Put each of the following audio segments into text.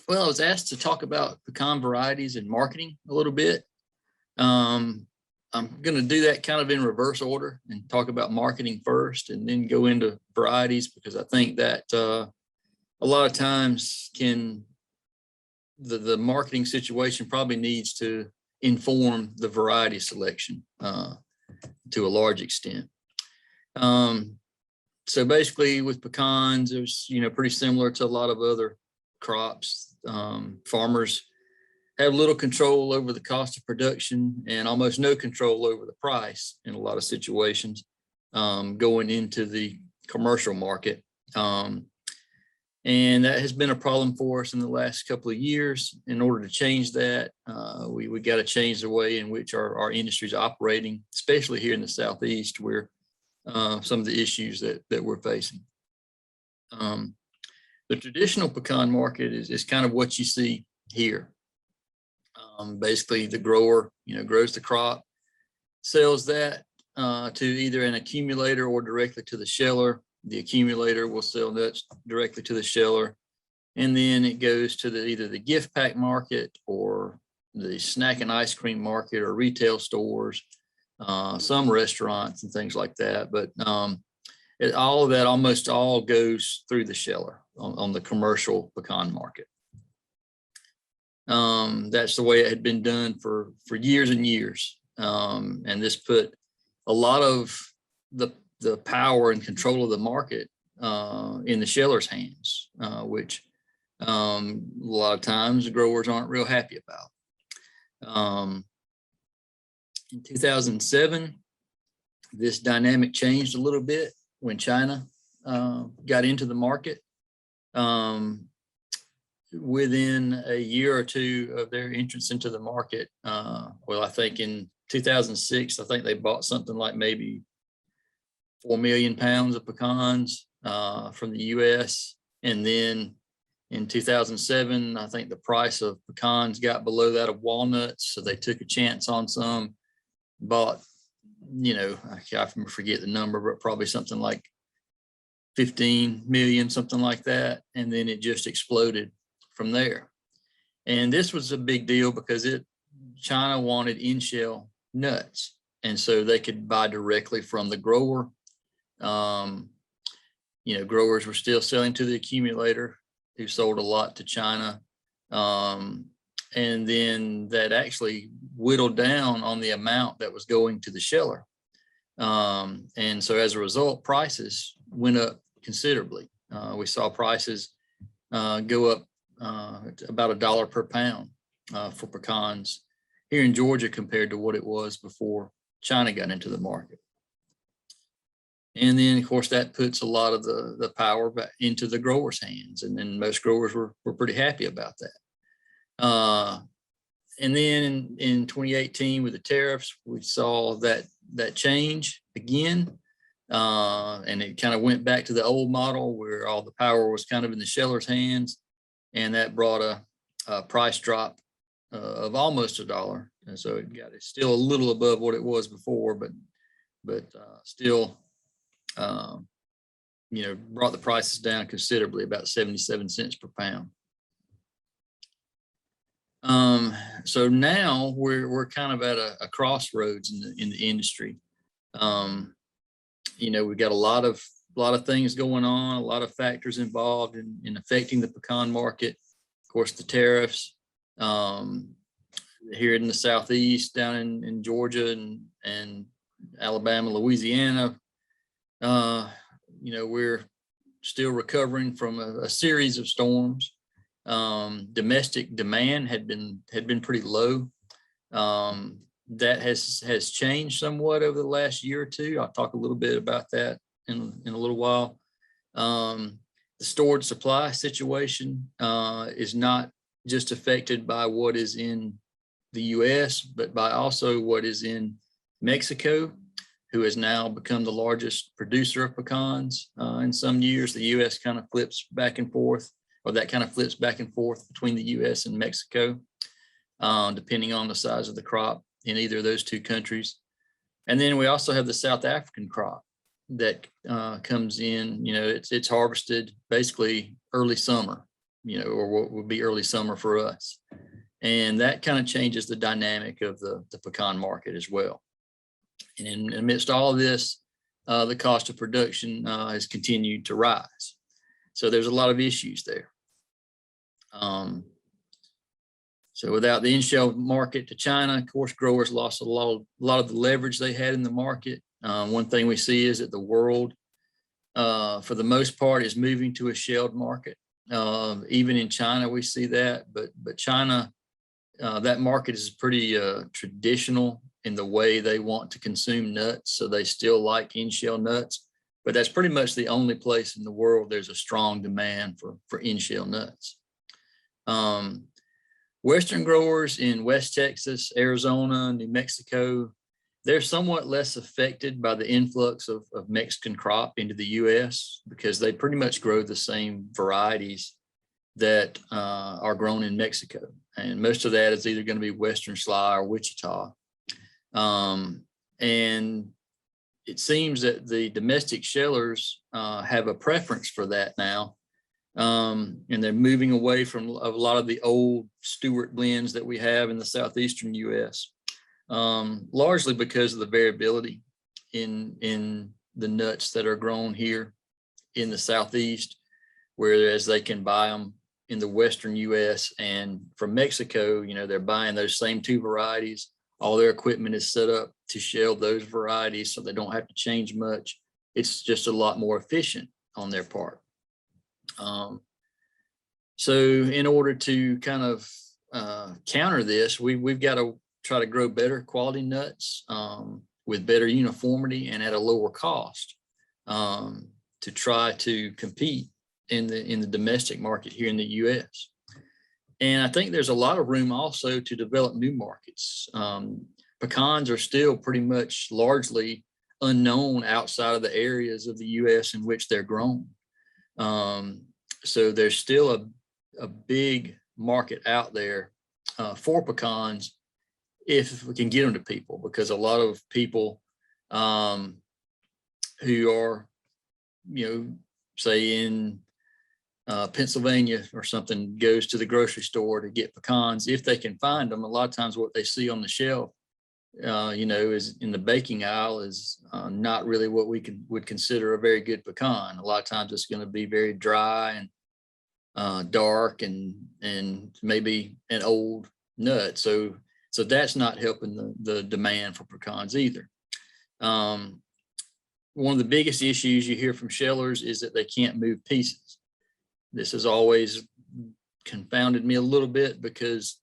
Well, I was asked to talk about pecan varieties and marketing a little bit. Um, I'm going to do that kind of in reverse order and talk about marketing first and then go into varieties, because I think that a lot of times the marketing situation probably needs to inform the variety selection to a large extent. So basically with pecans, it was, pretty similar to a lot of other crops. Farmers have little control over the cost of production and almost no control over the price in a lot of situations going into the commercial market. And that has been a problem for us in the last couple of years. In order to change that, we got to change the way in which our industry is operating, especially here in the Southeast, where some of the issues that we're facing. The traditional pecan market is kind of what you see here. Basically, the grower, grows the crop, sells that to either an accumulator or directly to the sheller. The accumulator will sell nuts directly to the sheller, and then it goes to either the gift pack market or the snack and ice cream market or retail stores, some restaurants and things like that. But all of that almost all goes through the sheller on the commercial pecan market. That's the way it had been done for years and years. And this put a lot of the power and control of the market in the sheller's hands, which a lot of times the growers aren't real happy about. In 2007, this dynamic changed a little bit when China got into the market. Within a year or two of their entrance into the market, well, I think in 2006, I think they bought something like maybe 4 million pounds of pecans from the US. And then in 2007, I think the price of pecans got below that of walnuts. So they took a chance on some, bought, I forget the number, but probably something like 15 million, something like that. And then it just exploded from there. And this was a big deal because China wanted in-shell nuts. And so they could buy directly from the grower. Growers were still selling to the accumulator, who sold a lot to China. And then that actually whittled down on the amount that was going to the sheller. And so as a result, prices went up considerably. We saw prices go up about $1 per pound for pecans here in Georgia compared to what it was before China got into the market. And then, of course, that puts a lot of the power back into the growers' hands. And then most growers were pretty happy about that. And then in 2018 with the tariffs, we saw that change again. And it kind of went back to the old model where all the power was kind of in the sheller's hands. And that brought a price drop of almost $1. And so it's still a little above what it was before, but still, brought the prices down considerably, about 77 cents per pound. So now we're kind of at a crossroads in the industry. We've got a lot of things going on, a lot of factors involved in affecting the pecan market. Of course, the tariffs here in the Southeast, down in Georgia and Alabama, Louisiana. We're still recovering from a series of storms. Domestic demand had been pretty low. That has changed somewhat over the last year or two. I'll talk a little bit about that in a little while. The stored supply situation is not just affected by what is in the US, but by also what is in Mexico, who has now become the largest producer of pecans. In some years, the US kind of flips back and forth, or that kind of flips back and forth between the US and Mexico, depending on the size of the crop in either of those two countries. And then we also have the South African crop that comes in, it's harvested basically early summer. or what would be early summer for us. And that kind of changes the dynamic of the pecan market as well. And amidst all of this, the cost of production has continued to rise. So there's a lot of issues there. So without the in-shell market to China, of course, growers lost a lot of the leverage they had in the market. One thing we see is that the world, for the most part, is moving to a shelled market. Even in China, we see that, but China, that market is pretty traditional in the way they want to consume nuts. So they still like in-shell nuts, but that's pretty much the only place in the world there's a strong demand for in-shell nuts. Western growers in West Texas, Arizona, New Mexico, they're somewhat less affected by the influx of Mexican crop into the U.S. because they pretty much grow the same varieties that are grown in Mexico. And most of that is either going to be Western Sly or Wichita. And it seems that the domestic shellers have a preference for that now. And they're moving away from a lot of the old Stewart blends that we have in the southeastern U.S., largely because of the variability in the nuts that are grown here in the southeast, whereas they can buy them in the western U.S. and from Mexico, they're buying those same two varieties. All their equipment is set up to shell those varieties, so they don't have to change much. It's just a lot more efficient on their part. So in order to kind of counter this, we've got to try to grow better quality nuts with better uniformity and at a lower cost to try to compete in the domestic market here in the U.S. And I think there's a lot of room also to develop new markets. Pecans are still pretty much largely unknown outside of the areas of the U.S. in which they're grown. So there's still a big market out there for pecans if we can get them to people, because a lot of people who are, say in Pennsylvania or something, goes to the grocery store to get pecans. If they can find them, a lot of times what they see on the shelf, is in the baking aisle is not really what we would consider a very good pecan. A lot of times it's going to be very dry and dark and maybe an old nut. So that's not helping the demand for pecans either. One of the biggest issues you hear from shellers is that they can't move pieces. This has always confounded me a little bit because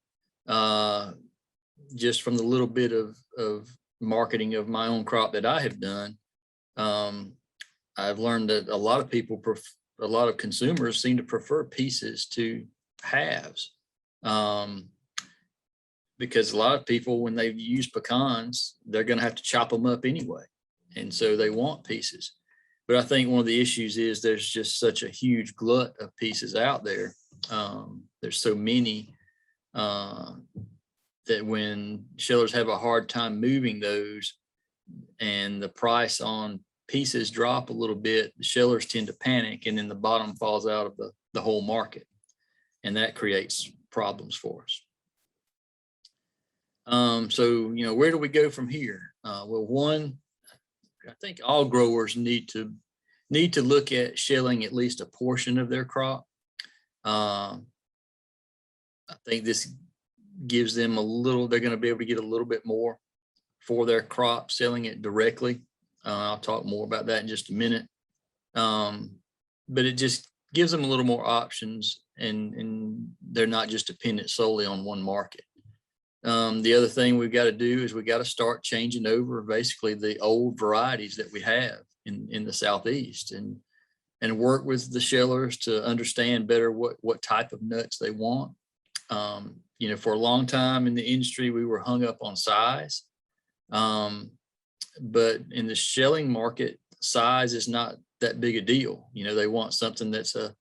just from the little bit of marketing of my own crop that I have done, I've learned that a lot of people, a lot of consumers seem to prefer pieces to halves. Because a lot of people, when they use pecans, they're going to have to chop them up anyway. And so they want pieces. But I think one of the issues is there's just such a huge glut of pieces out there. There's so many that when shellers have a hard time moving those and the price on pieces drop a little bit, the shellers tend to panic and then the bottom falls out of the whole market. And that creates problems for us. So, where do we go from here? Well, one, I think all growers need to look at shelling at least a portion of their crop. I think this gives them they're going to be able to get a little bit more for their crop selling it directly. I'll talk more about that in just a minute. But it just gives them a little more options and they're not just dependent solely on one market. The other thing we've got to do is we got to start changing over basically the old varieties that we have in the Southeast and work with the shellers to understand better what type of nuts they want. For a long time in the industry, we were hung up on size. But in the shelling market, size is not that big a deal. They want something that's a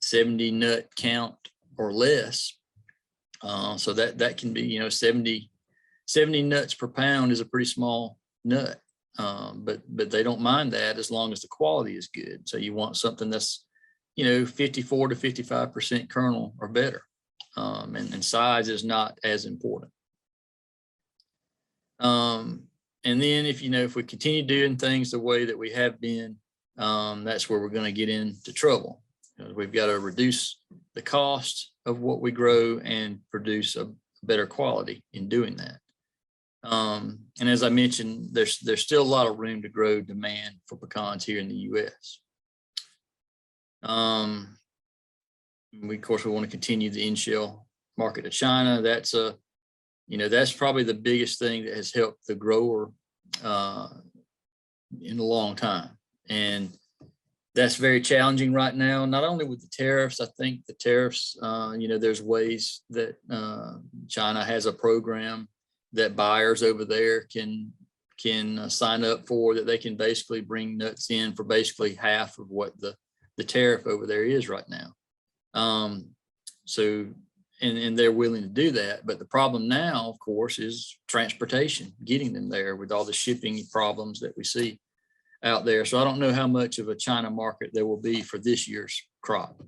70 nut count or less. So that can be, 70 nuts per pound is a pretty small nut. But they don't mind that as long as the quality is good. So you want something that's 54 to 55% kernel or better. And size is not as important. And then if we continue doing things the way that we have been, that's where we're going to get into trouble. We've got to reduce the cost of what we grow and produce a better quality in doing that. And as I mentioned, there's still a lot of room to grow demand for pecans here in the U.S. Of course, we want to continue the in-shell market to China. That's that's probably the biggest thing that has helped the grower in a long time. And that's very challenging right now, not only with the tariffs. I think the tariffs, there's ways that China has a program that buyers over there can sign up for, that they can basically bring nuts in for basically half of what the tariff over there is right now. And they're willing to do that. But the problem now, of course, is transportation, getting them there with all the shipping problems that we see out there. So I don't know how much of a China market there will be for this year's crop.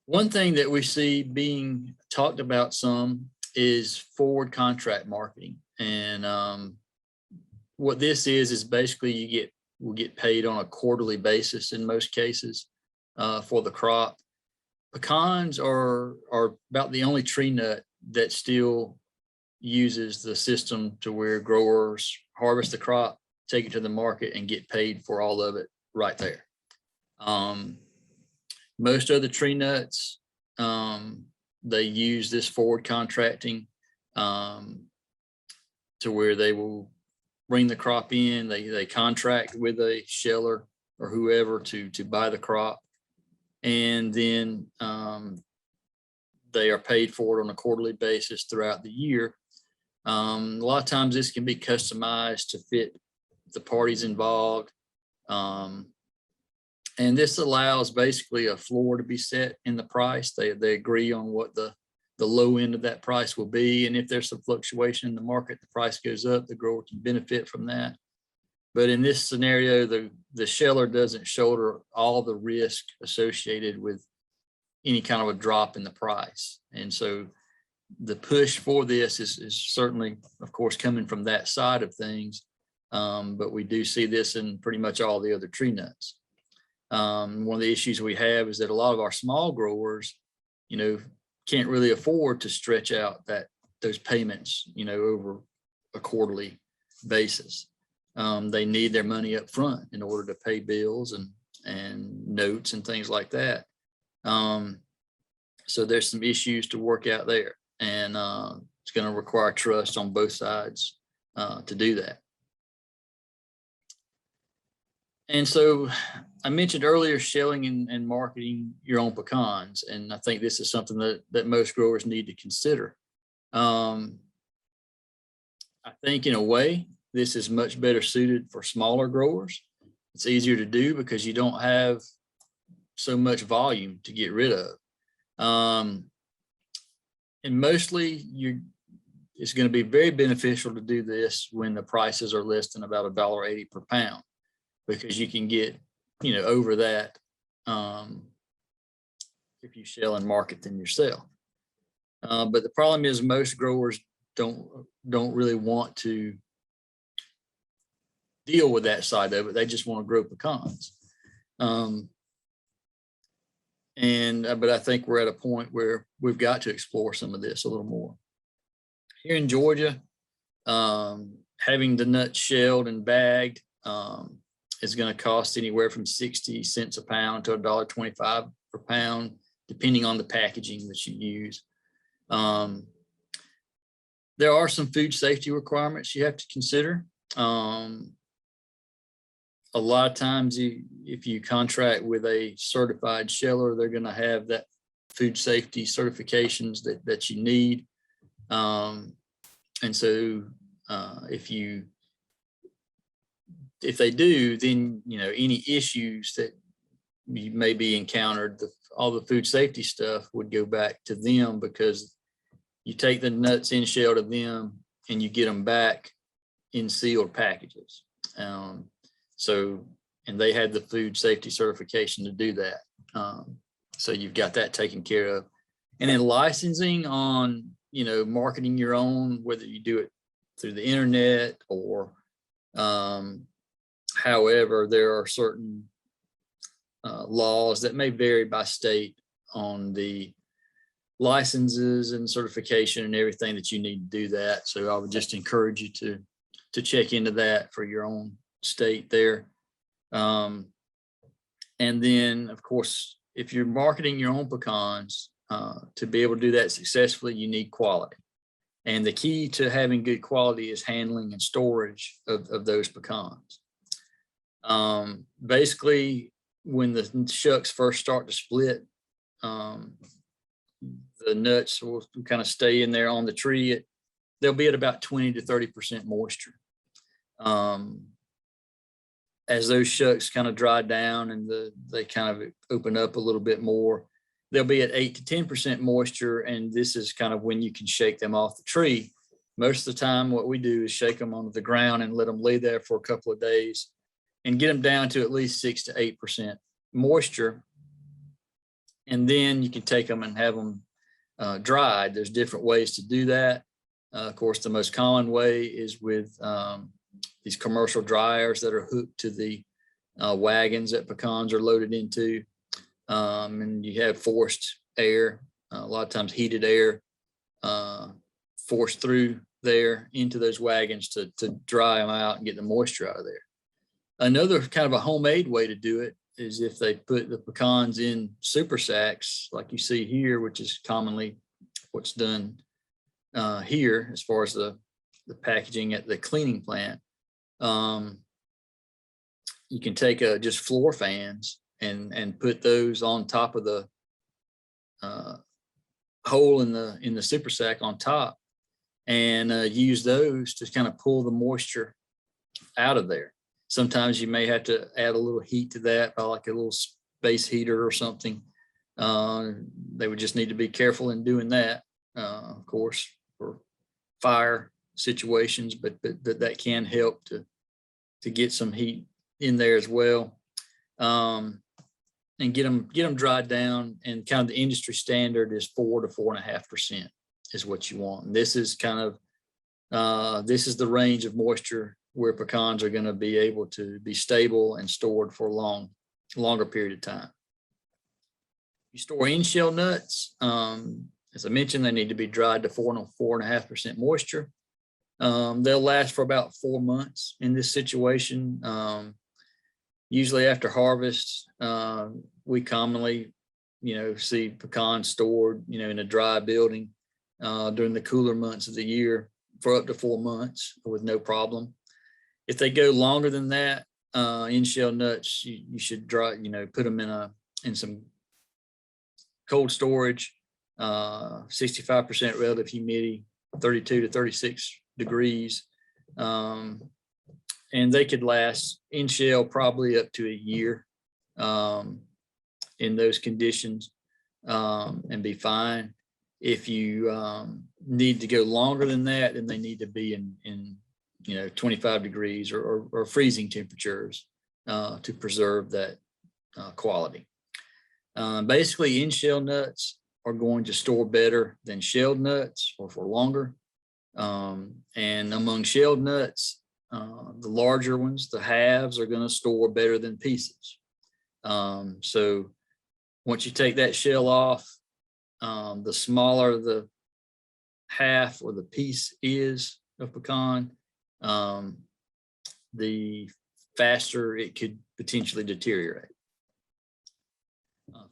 One thing that we see being talked about some is forward contract marketing. And what this is basically we'll get paid on a quarterly basis in most cases for the crop. Pecans are about the only tree nut that still uses the system to where growers harvest the crop, take it to the market, and get paid for all of it right there. Most other tree nuts, they use this forward contracting to where they will bring the crop in, they contract with a sheller or whoever to buy the crop, and then they are paid for it on a quarterly basis throughout the year. A lot of times this can be customized to fit the parties involved. And this allows basically a floor to be set in the price. They agree on what the low end of that price will be. And if there's some fluctuation in the market, the price goes up, the grower can benefit from that. But in this scenario, the sheller doesn't shoulder all the risk associated with any kind of a drop in the price. And so the push for this is certainly, of course, coming from that side of things. But we do see this in pretty much all the other tree nuts. One of the issues we have is that a lot of our small growers, can't really afford to stretch out those payments, over a quarterly basis. They need their money up front in order to pay bills and notes and things like that. So there's some issues to work out there, and it's going to require trust on both sides to do that. And so I mentioned earlier shelling and marketing your own pecans, and I think this is something that most growers need to consider. I think in a way, this is much better suited for smaller growers. It's easier to do because you don't have so much volume to get rid of. And mostly it's going to be very beneficial to do this when the prices are less than about $1.80 per pound, because you can get, over that if you shell and market them yourself. But the problem is most growers don't really want to deal with that side of it. They just want to grow pecans. But I think we're at a point where we've got to explore some of this a little more. Here in Georgia, having the nuts shelled and bagged is going to cost anywhere from 60 cents a pound to $1.25 per pound, depending on the packaging that you use. There are some food safety requirements you have to consider. A lot of times, if you contract with a certified sheller, they're going to have that food safety certifications that you need. And so if they do, then, any issues that you may be encountered, all the food safety stuff would go back to them, because you take the nuts in shell to them and you get them back in sealed packages. And and they had the food safety certification to do that. So you've got that taken care of. And then licensing on, you know, marketing your own, whether you do it through the internet or however, there are certain laws that may vary by state on the licenses and certification and everything that you need to do that. So I would just encourage you to check into that for your own state there. And then, of course, if you're marketing your own pecans, to be able to do that successfully, you need quality. And the key to having good quality is handling and storage of those pecans. Basically, when the shucks first start to split, the nuts will kind of stay in there on the tree. They'll be at about 20 to 30% moisture. As those shucks kind of dry down and they kind of open up a little bit more, they'll be at 8 to 10% moisture. And this is kind of when you can shake them off the tree. Most of the time, what we do is shake them onto the ground and let them lay there for a couple of days and get them down to at least 6 to 8% moisture. And then you can take them and have them dried. There's different ways to do that. Of course, the most common way is with these commercial dryers that are hooked to the wagons that pecans are loaded into. And you have forced air, a lot of times heated air, forced through there into those wagons to dry them out and get the moisture out of there. Another kind of a homemade way to do it is if they put the pecans in super sacks, like you see here, which is commonly what's done here as far as the packaging at the cleaning plant. You can take just floor fans and put those on top of the hole in the super sack on top, and use those to kind of pull the moisture out of there. Sometimes you may have to add a little heat to that by like a little space heater or something. They would just need to be careful in doing that, of course, for fire situations, but that can help to get some heat in there as well. And get them dried down, and kind of the industry standard is 4 to 4.5% is what you want. And this is kind of, this is the range of moisture where pecans are going to be able to be stable and stored for a longer period of time. You store in-shell nuts. As I mentioned, they need to be dried to 4 to 4.5% moisture. They'll last for about 4 months in this situation. Usually after harvest, we commonly, see pecans stored, in a dry building during the cooler months of the year for up to 4 months with no problem. If they go longer than that, in-shell nuts, you should dry, put them in some cold storage, 65% relative humidity, 32 to 36 degrees. And they could last in shell probably up to a year in those conditions and be fine. If you need to go longer than that, then they need to be in 25 degrees or freezing temperatures to preserve that quality. Basically, in-shell nuts are going to store better than shelled nuts or for longer. And among shelled nuts, the larger ones, the halves, are going to store better than pieces. So once you take that shell off, the smaller the half or the piece is of pecan, the faster it could potentially deteriorate.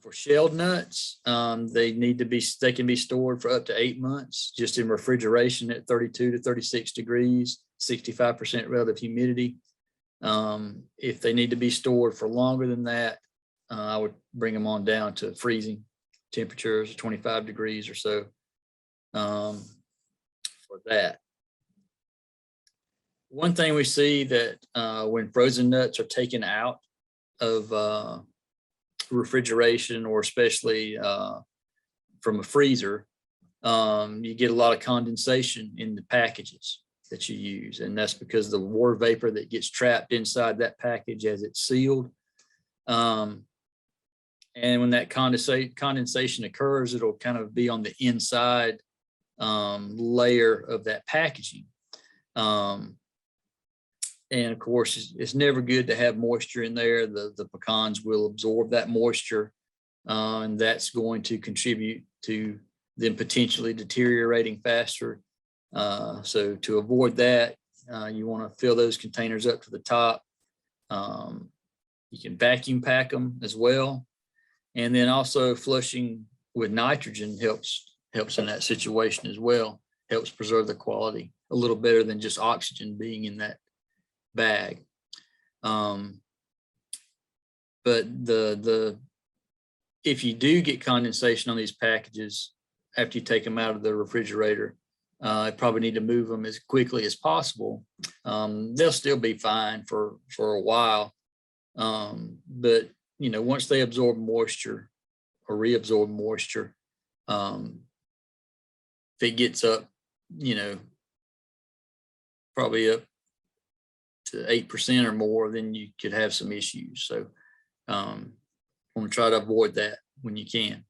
For shelled nuts, they can be stored for up to 8 months just in refrigeration at 32 to 36 degrees, 65% relative humidity. If they need to be stored for longer than that, I would bring them on down to freezing temperatures, 25 degrees or so for that. One thing we see that when frozen nuts are taken out of refrigeration, or especially from a freezer, you get a lot of condensation in the packages. that you use. And that's because the water vapor that gets trapped inside that package as it's sealed. And when that condensation occurs, it'll kind of be on the inside layer of that packaging. And of course, it's never good to have moisture in there. The pecans will absorb that moisture, and that's going to contribute to them potentially deteriorating faster. So to avoid that, you want to fill those containers up to the top. You can vacuum pack them as well. And then also flushing with nitrogen helps in that situation as well, helps preserve the quality a little better than just oxygen being in that bag. But if you do get condensation on these packages after you take them out of the refrigerator, I probably need to move them as quickly as possible. They'll still be fine for a while, but you know, once they absorb moisture or reabsorb moisture, if it gets up, you know, probably up to 8% or more, then you could have some issues. So want to try to avoid that when you can.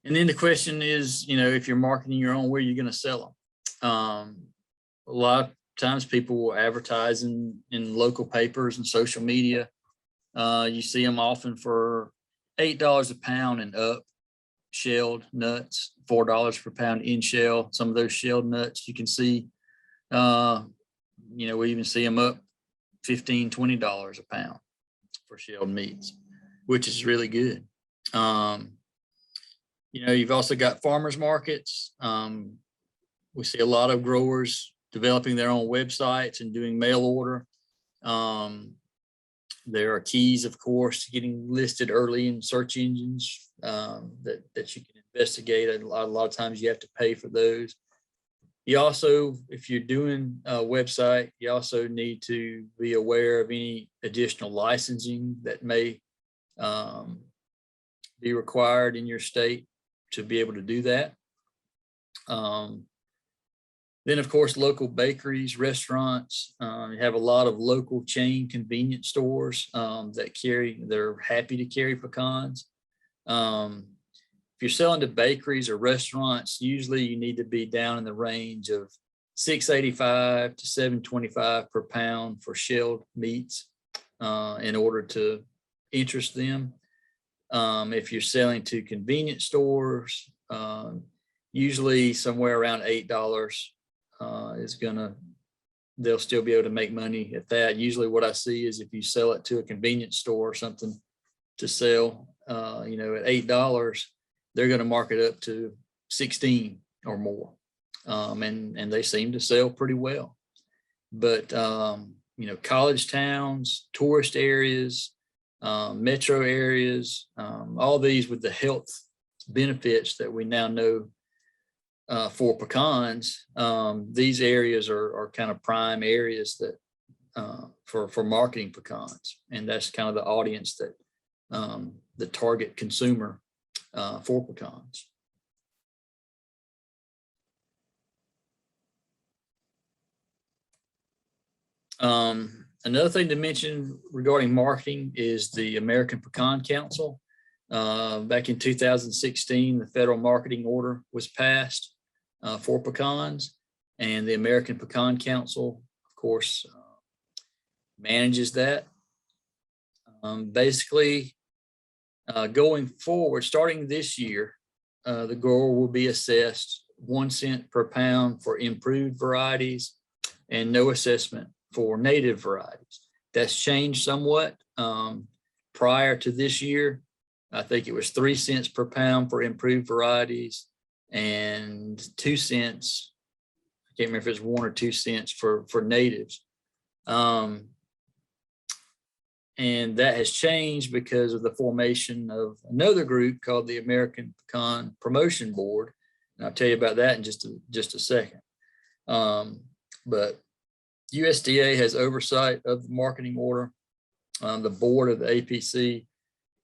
And then the question is, you know, if you're marketing your own, where are you going to sell them? A lot of times people will advertise in local papers and social media. You see them often for $8 a pound and up, shelled nuts, $4 per pound in shell. Some of those shelled nuts you can see, you know, we even see them up $15, $20 a pound for shelled meats, which is really good. You know, you've also got farmers markets. We see a lot of growers developing their own websites and doing mail order. There are keys, of course, to getting listed early in search engines that you can investigate. A lot of times you have to pay for those. You also, if you're doing a website, you also need to be aware of any additional licensing that may be required in your state to be able to do that. Then, of course, local bakeries, restaurants. You have a lot of local chain convenience stores they're happy to carry pecans. If you're selling to bakeries or restaurants, usually you need to be down in the range of $6.85 to $7.25 per pound for shelled meats in order to interest them. If you're selling to convenience stores, usually somewhere around $8 they'll still be able to make money at that. Usually what I see is if you sell it to a convenience store or something to sell, you know, at $8, they're going to mark it up to 16 or more. And they seem to sell pretty well. But, you know, college towns, tourist areas, metro areas, all these with the health benefits that we now know for pecans, these areas are kind of prime areas that for marketing pecans, and that's kind of the audience that the target consumer for pecans. Another thing to mention regarding marketing is the American Pecan Council. Back in 2016, the federal marketing order was passed for pecans, and the American Pecan Council, of course, manages that. Basically, going forward, starting this year, the grower will be assessed 1 cent per pound for improved varieties and no assessment for native varieties. That's changed somewhat. Prior to this year, I think it was 3 cents per pound for improved varieties and 2 cents. I can't remember if it's 1 or 2 cents for natives. And that has changed because of the formation of another group called the American Pecan Promotion Board. And I'll tell you about that in just a second. But USDA has oversight of the marketing order. The board of the APC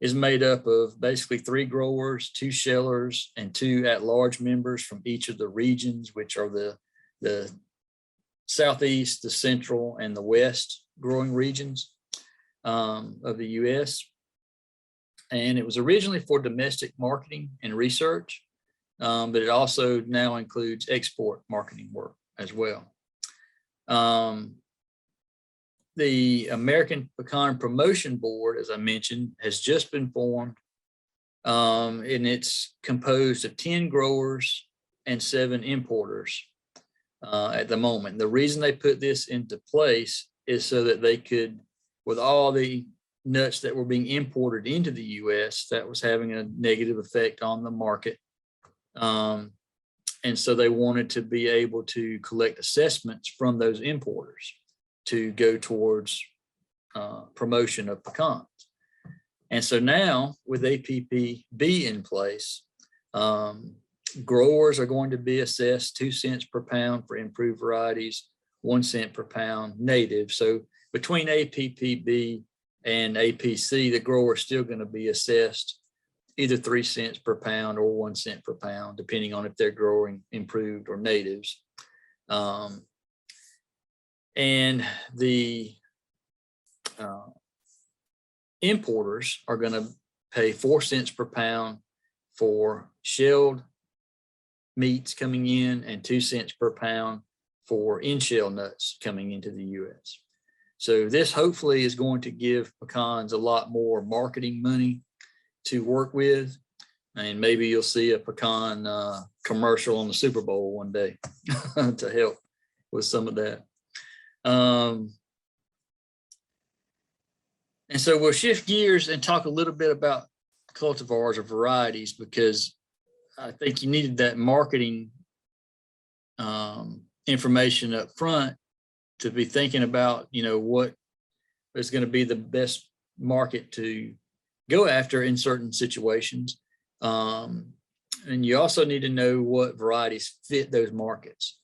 is made up of basically 3 growers, 2 shellers, and 2 at-large members from each of the regions, which are the the southeast, the central, and the west growing regions of the U.S. And it was originally for domestic marketing and research, but it also now includes export marketing work as well. The American Pecan Promotion Board, as I mentioned, has just been formed, and it's composed of 10 growers and 7 importers at the moment. The reason they put this into place is so that they could, with all the nuts that were being imported into the U.S., that was having a negative effect on the market. And so they wanted to be able to collect assessments from those importers to go towards promotion of pecans. And so now with APPB in place, growers are going to be assessed 2 cents per pound for improved varieties, 1 cent per pound native. So between APPB and APC, the grower is still going to be assessed either 3 cents per pound or 1 cent per pound, depending on if they're growing improved or natives. And the importers are going to pay 4 cents per pound for shelled meats coming in and 2 cents per pound for in-shell nuts coming into the U.S. So this hopefully is going to give pecans a lot more marketing money to work with. And maybe you'll see a pecan commercial on the Super Bowl one day to help with some of that. And so we'll shift gears and talk a little bit about cultivars or varieties, because I think you needed that marketing information up front to be thinking about, you know, what is going to be the best market to go after in certain situations. And you also need to know what varieties fit those markets.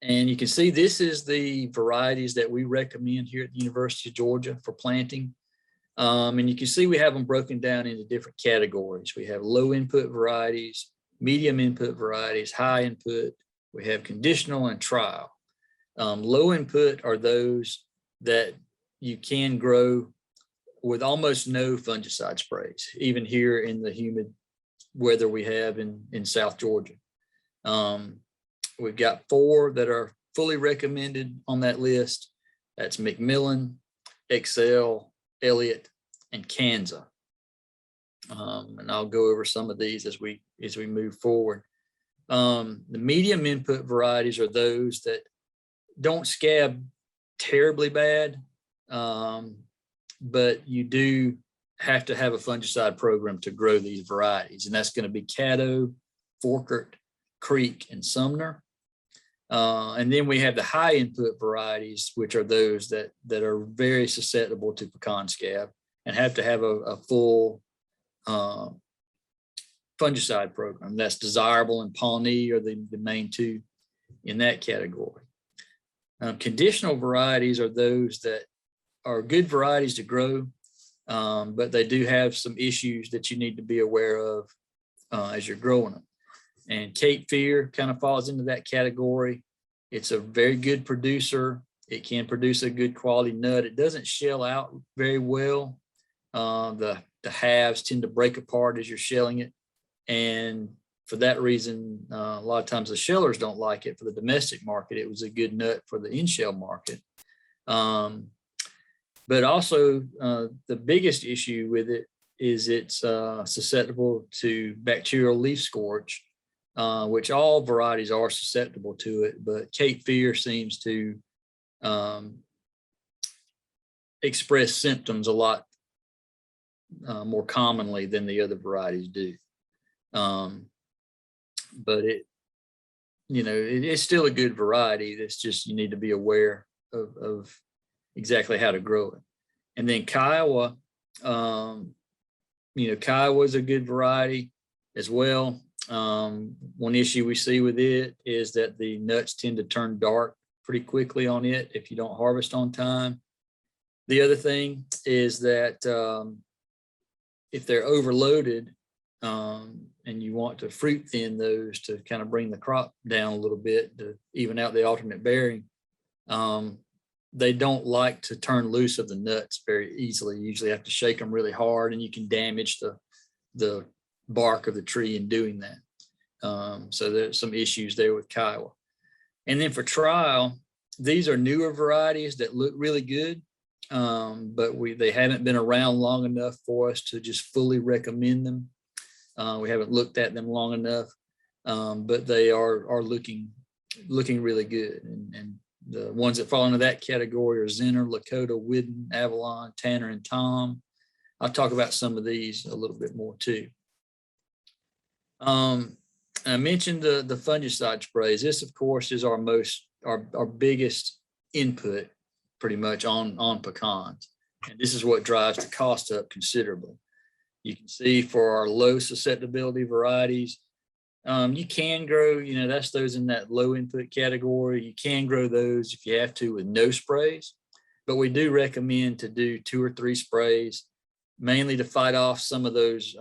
And you can see this is the varieties that we recommend here at the University of Georgia for planting. And you can see we have them broken down into different categories. We have low input varieties, medium input varieties, high input. We have conditional and trial. Low input are those that you can grow with almost no fungicide sprays, even here in the humid weather we have in South Georgia. We've got 4 that are fully recommended on that list. That's McMillan, Excel, Elliott, and Kanza. And I'll go over some of these as we move forward. The medium input varieties are those that don't scab terribly bad, but you do have to have a fungicide program to grow these varieties. And that's going to be Caddo, Forkert, Creek, and Sumner. And then we have the high input varieties, which are those that are very susceptible to pecan scab and have to have a full fungicide program. That's Desirable and Pawnee are the main 2 in that category. Conditional varieties are those that are good varieties to grow, but they do have some issues that you need to be aware of as you're growing them. And Cape Fear kind of falls into that category. It's a very good producer. It can produce a good quality nut. It doesn't shell out very well. The halves tend to break apart as you're shelling it. And for that reason, a lot of times the shellers don't like it for the domestic market. It was a good nut for the in-shell market. But also the biggest issue with it is it's susceptible to bacterial leaf scorch, which all varieties are susceptible to it, but Cape Fear seems to express symptoms a lot more commonly than the other varieties do. But it's still a good variety. It's just, you need to be aware of exactly how to grow it. And then Kiowa, Kiowa is a good variety as well. One issue we see with it is that the nuts tend to turn dark pretty quickly on it if you don't harvest on time. The other thing is that if they're overloaded, and you want to fruit thin those to kind of bring the crop down a little bit to even out the alternate bearing. They don't like to turn loose of the nuts very easily. You usually have to shake them really hard, and you can damage the bark of the tree in doing that. So there's some issues there with Kiowa. And then for trial, these are newer varieties that look really good, but they haven't been around long enough for us to just fully recommend them. We haven't looked at them long enough, but they are looking really good. And the ones that fall into that category are Zinner, Lakota, Whidden, Avalon, Tanner, and Tom. I'll talk about some of these a little bit more too. I mentioned the fungicide sprays. This, of course, is our biggest input pretty much on pecans. And this is what drives the cost up considerably. You can see for our low susceptibility varieties, you can grow, that's those in that low input category. You can grow those if you have to with no sprays, but we do recommend to do 2 or 3 sprays, mainly to fight off some of those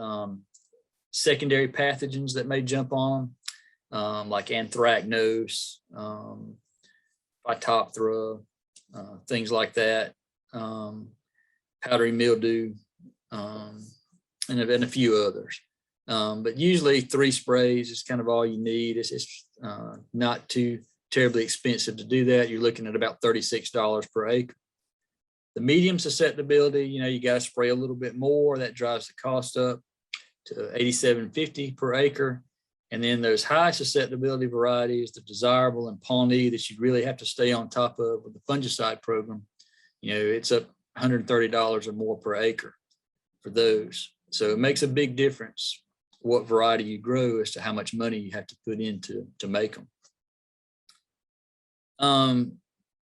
secondary pathogens that may jump on, like anthracnose, phytophthora, things like that, powdery mildew, and a few others. But usually 3 sprays is kind of all you need. It's not too terribly expensive to do that. You're looking at about $36 per acre. The medium susceptibility, you got to spray a little bit more. That drives the cost up to $87.50 per acre. And then those high susceptibility varieties, the desirable and Pawnee, that you really have to stay on top of with the fungicide program, it's up $130 or more per acre for those. So it makes a big difference what variety you grow as to how much money you have to put into to make them.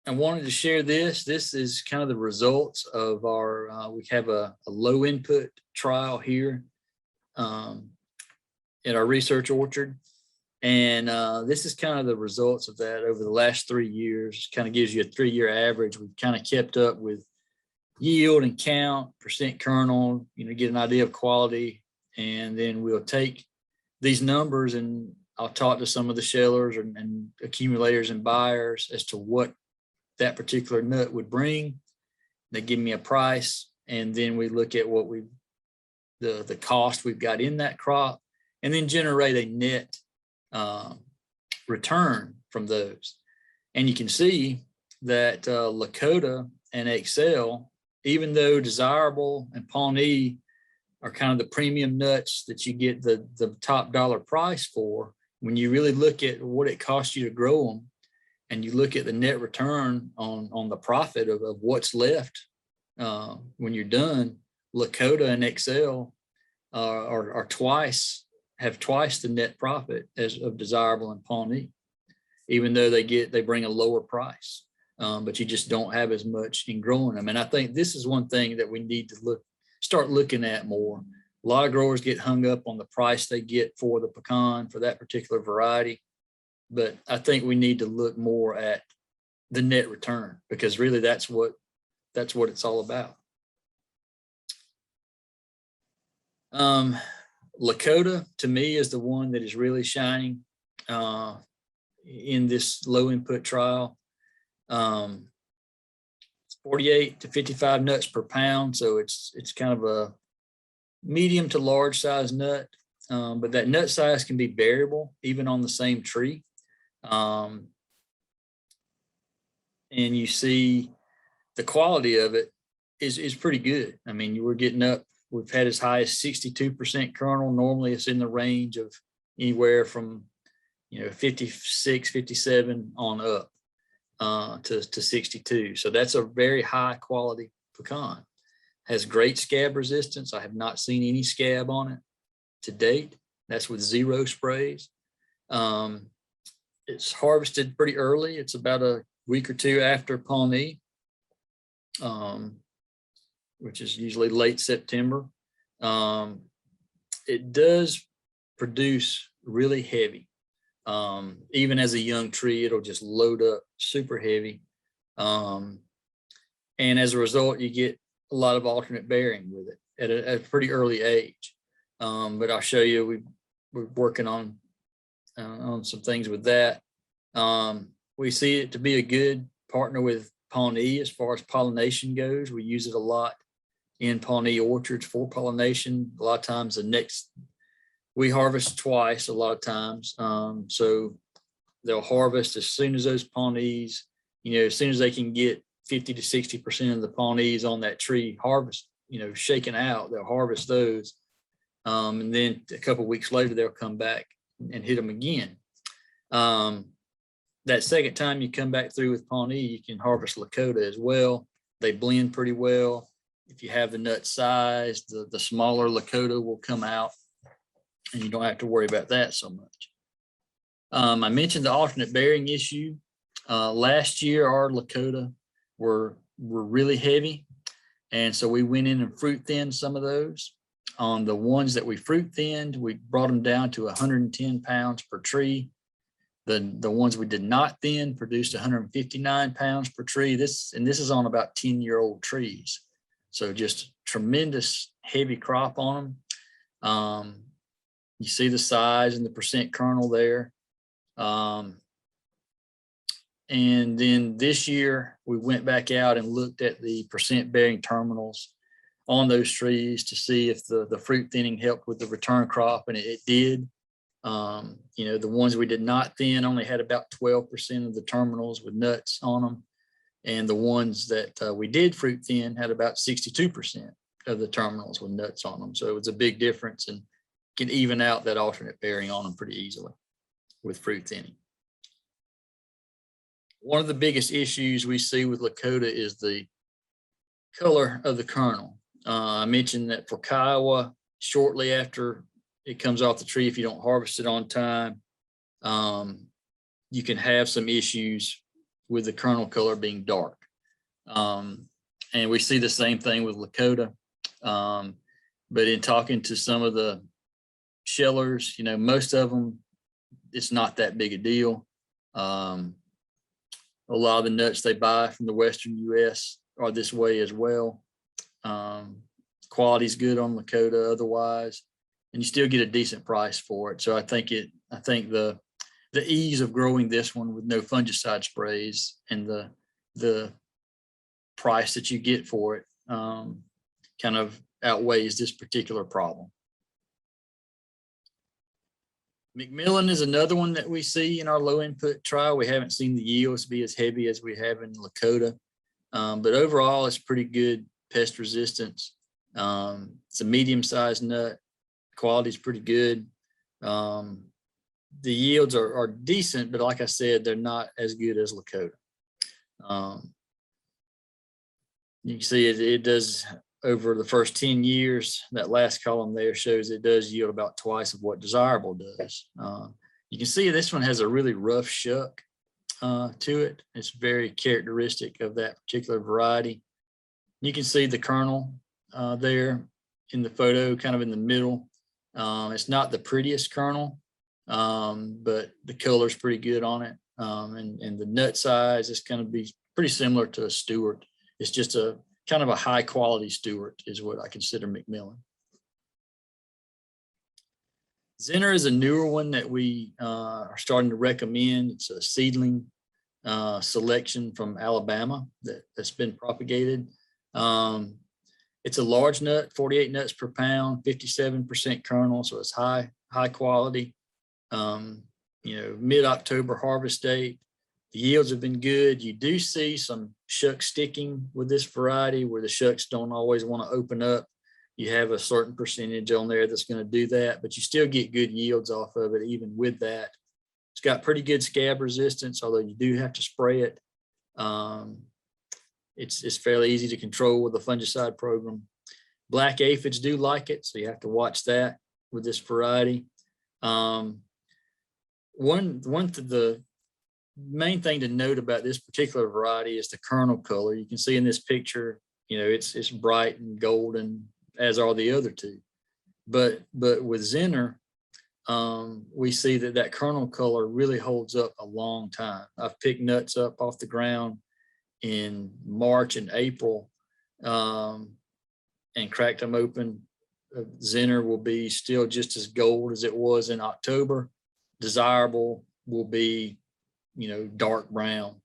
I wanted to share this. This is kind of the results of our, we have a low input trial here in our research orchard. And this is kind of the results of that over the last 3 years. Kind of gives you a 3-year average. We've kind of kept up with yield and count, percent kernel, get an idea of quality. And then we'll take these numbers and I'll talk to some of the shellers and accumulators and buyers as to what that particular nut would bring. They give me a price, and then we look at what the cost we've got in that crop, and then generate a net return from those. And you can see that Lakota and Excel, even though desirable and Pawnee are kind of the premium nuts that you get the top dollar price for, when you really look at what it costs you to grow them, and you look at the net return on the profit of what's left when you're done, Lakota and Excel have twice the net profit as of desirable and Pawnee, even though they bring a lower price, but you just don't have as much in growing them. And I think this is one thing that we need to start looking at more. A lot of growers get hung up on the price they get for the pecan for that particular variety, but I think we need to look more at the net return, because really that's what it's all about. Lakota to me is the one that is really shining in this low input trial. It's 48 to 55 nuts per pound, so it's kind of a medium to large size nut, but that nut size can be variable even on the same tree. And you see the quality of it is pretty good. I mean, you were getting up, we've had as high as 62% kernel. Normally it's in the range of anywhere from 56, 57 on up to 62. So that's a very high quality pecan. Has great scab resistance. I have not seen any scab on it to date. That's with 0 sprays. It's harvested pretty early. It's about a week or 2 after Pawnee, which is usually late September. It does produce really heavy. Even as a young tree, it'll just load up super heavy. And as a result, you get a lot of alternate bearing with it at a pretty early age. But I'll show you, we're working on some things with that. We see it to be a good partner with Pawnee as far as pollination goes. We use it a lot in Pawnee orchards for pollination. A lot of times we harvest twice a lot of times. So they'll harvest as soon as those Pawnees, as soon as they can get 50 to 60% of the Pawnees on that tree harvest, shaken out, they'll harvest those. And then a couple of weeks later, they'll come back and hit them again. That second time you come back through with Pawnee, you can harvest Lakota as well. They blend pretty well. If you have the nut size, the smaller Lakota will come out, and you don't have to worry about that so much. I mentioned the alternate bearing issue. Last year, our Lakota were really heavy, and so we went in and fruit thinned some of those. On the ones that we fruit thinned, we brought them down to 110 pounds per tree. The ones we did not thin produced 159 pounds per tree. This is on about 10-year-old trees. So just tremendous heavy crop on them. You see the size and the percent kernel there. And then this year we went back out and looked at the percent bearing terminals on those trees to see if the fruit thinning helped with the return crop, and it did. The ones we did not thin only had about 12% of the terminals with nuts on them. And the ones that we did fruit thin had about 62% of the terminals with nuts on them. So it was a big difference, and can even out that alternate bearing on them pretty easily with fruit thinning. One of the biggest issues we see with Lakota is the color of the kernel. I mentioned that for Kiowa, shortly after it comes off the tree, if you don't harvest it on time, you can have some issues with the kernel color being dark. And we see the same thing with Lakota. But in talking to some of the shellers, most of them, it's not that big a deal. A lot of the nuts they buy from the Western US are this way as well. Quality's good on Lakota otherwise, and you still get a decent price for it. So I think the ease of growing this one with no fungicide sprays and the price that you get for it kind of outweighs this particular problem. McMillan is another one that we see in our low input trial. We haven't seen the yields be as heavy as we have in Lakota, but overall it's pretty good pest resistance. It's a medium-sized nut. Quality is pretty good. The yields are decent, but like I said, they're not as good as Lakota. You can see it does, over the first 10 years, that last column there shows it does yield about twice of what desirable does. You can see this one has a really rough shuck to it. It's very characteristic of that particular variety. You can see the kernel there in the photo, kind of in the middle. It's not the prettiest kernel, but the color's pretty good on it. And the nut size is going to be pretty similar to a Stewart. It's just a kind of a high quality Stewart is what I consider McMillan. Zinner is a newer one that we are starting to recommend. It's a seedling selection from Alabama that's been propagated. It's a large nut, 48 nuts per pound, 57% kernel, so it's high quality. Mid-October harvest date. The yields have been good. You do see some shuck sticking with this variety where the shucks don't always want to open up. You have a certain percentage on there that's going to do that, but you still get good yields off of it even with that. It's got pretty good scab resistance, although you do have to spray it. It's fairly easy to control with a fungicide program. Black aphids do like it, so you have to watch that with this variety. The main thing to note about this particular variety is the kernel color. You can see in this picture, it's bright and golden, as are the other two. But with Zinner, we see that kernel color really holds up a long time. I've picked nuts up off the ground in March and April and cracked them open Zinner will be still just as gold as it was in October. Desirable will be, dark brown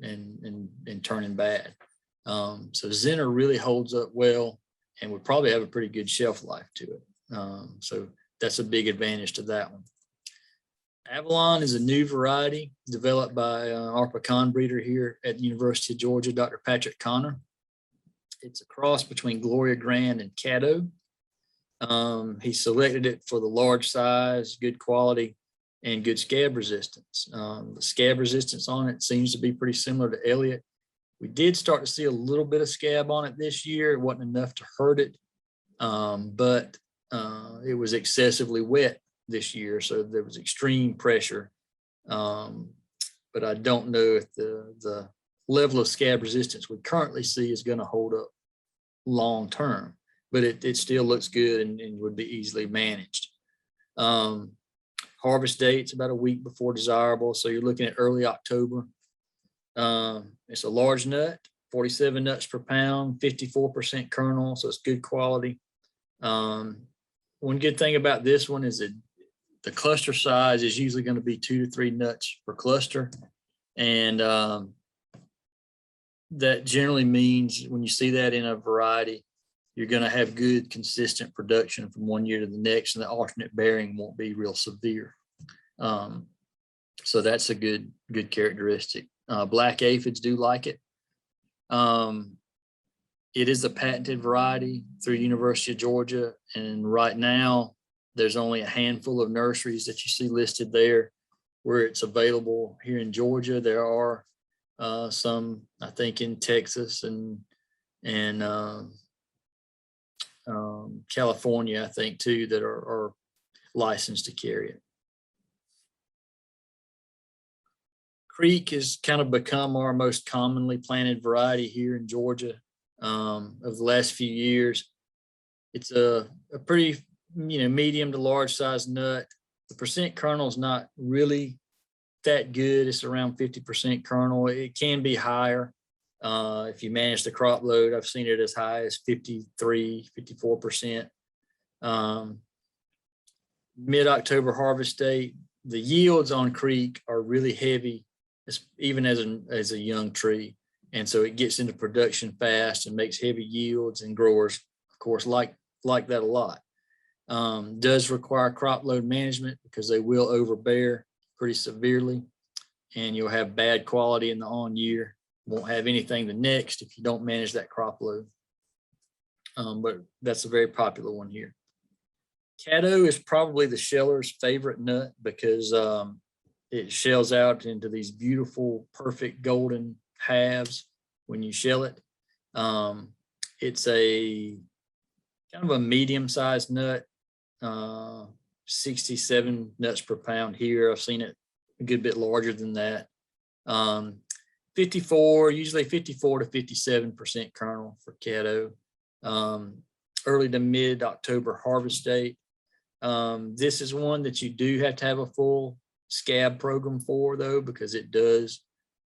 and turning bad. So Zinner really holds up well and would probably have a pretty good shelf life to it. So that's a big advantage to that one. Avalon is a new variety developed by our pecan breeder here at the University of Georgia, Dr. Patrick Connor. It's a cross between Gloria Grand and Caddo. He selected it for the large size, good quality, and good scab resistance. The scab resistance on it seems to be pretty similar to Elliott. We did start to see a little bit of scab on it this year. It wasn't enough to hurt it, but it was excessively wet this year, so there was extreme pressure. But I don't know if the level of scab resistance we currently see is going to hold up long term, but it still looks good and would be easily managed. Harvest date's about a week before desirable, so you're looking at early October. It's a large nut, 47 nuts per pound, 54% kernel, so it's good quality. One good thing about this one is that the cluster size is usually going to be 2 to 3 nuts per cluster. And that generally means when you see that in a variety, you're going to have good, consistent production from one year to the next, and the alternate bearing won't be real severe. So that's a good characteristic. Black aphids do like it. It is a patented variety through University of Georgia, and right now there's only a handful of nurseries that you see listed there where it's available here in Georgia. There are some, I think, in Texas and California, I think, too, that are licensed to carry it. Creek has kind of become our most commonly planted variety here in Georgia of the last few years. It's a pretty medium to large size nut. The percent kernel is not really that good. It's around 50% kernel. It can be higher if you manage the crop load. I've seen it as high as 53, 54%. Mid-October harvest date. The yields on Creek are really heavy, even as a young tree. And so it gets into production fast and makes heavy yields, and growers, of course, like that a lot. Does require crop load management because they will overbear pretty severely, and you'll have bad quality in the on year. Won't have anything the next if you don't manage that crop load. But that's a very popular one here. Caddo is probably the sheller's favorite nut because it shells out into these beautiful, perfect golden halves when you shell it. It's a kind of a medium-sized nut, 67 nuts per pound here. I've seen it a good bit larger than that. 54, usually 54 to 57% kernel for Caddo. Early to mid-October harvest date. This is one that you do have to have a full scab program for, though, because it does.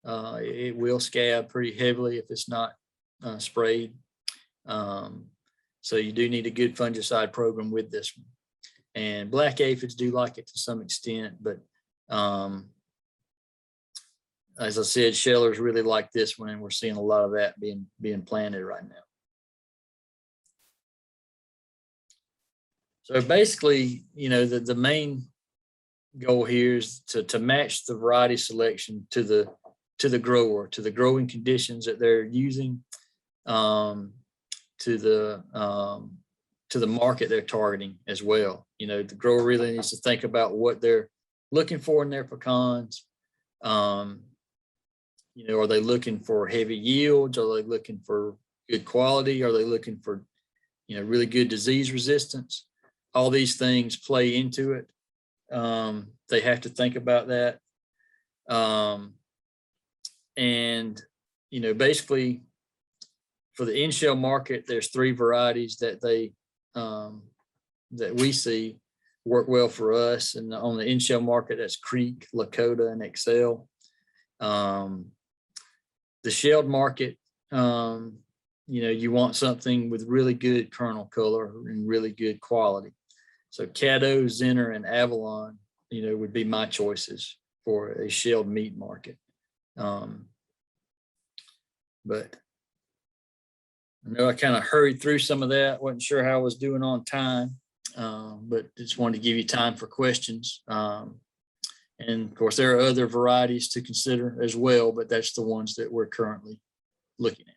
It will scab pretty heavily if it's not sprayed. So you do need a good fungicide program with this one. And black aphids do like it to some extent, but as I said, shellers really like this one, and we're seeing a lot of that being planted right now. So basically, the main goal here is to match the variety selection to the grower, to the growing conditions that they're using, to the market they're targeting as well. The grower really needs to think about what they're looking for in their pecans. Are they looking for heavy yields? Are they looking for good quality? Are they looking for, really good disease resistance? All these things play into it. They have to think about that. And, basically for the in-shell market, there's 3 varieties that that we see work well for us. And on the in-shell market, that's Creek, Lakota, and Excel. The shelled market, you know, you want something with really good kernel color and really good quality. So Caddo, Zinner, and Avalon, you know, would be my choices for a shelled meat market. But I know I kind of hurried through some of that. Wasn't sure how I was doing on time, but just wanted to give you time for questions. And of course, there are other varieties to consider as well, but that's the ones that we're currently looking at.